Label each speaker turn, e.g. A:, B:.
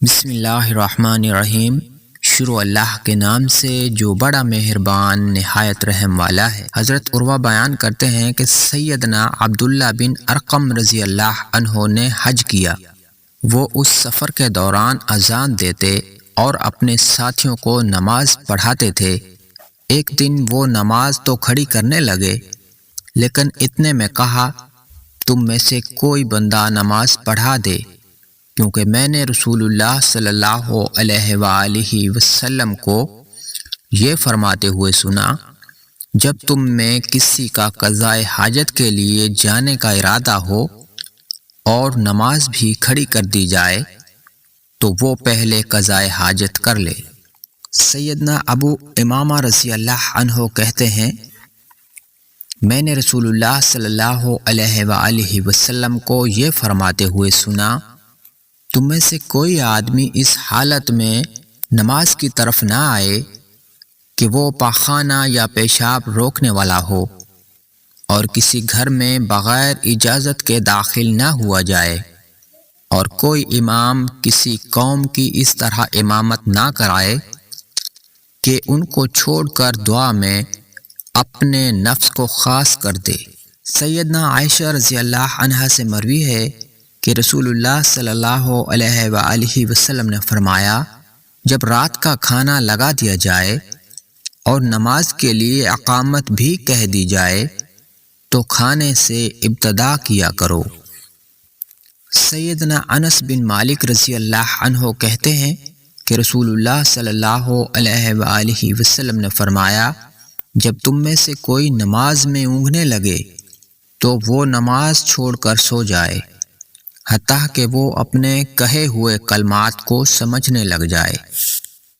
A: بسم اللہ الرحمن الرحیم۔ شروع اللہ کے نام سے جو بڑا مہربان نہایت رحم والا ہے۔ حضرت عروہ بیان کرتے ہیں کہ سیدنا عبداللہ بن ارقم رضی اللہ عنہ نے حج کیا۔ وہ اس سفر کے دوران اذان دیتے اور اپنے ساتھیوں کو نماز پڑھاتے تھے۔ ایک دن وہ نماز تو کھڑی کرنے لگے، لیکن اتنے میں کہا، تم میں سے کوئی بندہ نماز پڑھا دے، کیونکہ میں نے رسول اللہ صلی اللہ علیہ وآلہ وسلم کو یہ فرماتے ہوئے سنا، جب تم میں کسی کا قضائے حاجت کے لیے جانے کا ارادہ ہو اور نماز بھی کھڑی کر دی جائے تو وہ پہلے قضائے حاجت کر لے۔ سیدنا ابو امامہ رضی اللہ عنہ کہتے ہیں، میں نے رسول اللہ صلی اللہ علیہ وآلہ وسلم کو یہ فرماتے ہوئے سنا، تم میں سے کوئی آدمی اس حالت میں نماز کی طرف نہ آئے کہ وہ پاخانہ یا پیشاب روکنے والا ہو، اور کسی گھر میں بغیر اجازت کے داخل نہ ہوا جائے، اور کوئی امام کسی قوم کی اس طرح امامت نہ کرائے کہ ان کو چھوڑ کر دعا میں اپنے نفس کو خاص کر دے۔ سیدنا عائشہ رضی اللہ عنہا سے مروی ہے کہ رسول اللہ صلی اللہ علیہ وآلہ وسلم نے فرمایا، جب رات کا کھانا لگا دیا جائے اور نماز کے لیے اقامت بھی کہہ دی جائے تو کھانے سے ابتدا کیا کرو۔ سیدنا انس بن مالک رضی اللہ عنہ کہتے ہیں کہ رسول اللہ صلی اللہ علیہ وآلہ وسلم نے فرمایا، جب تم میں سے کوئی نماز میں اونگنے لگے تو وہ نماز چھوڑ کر سو جائے، حتیٰ کہ وہ اپنے کہے ہوئے کلمات کو سمجھنے لگ جائے۔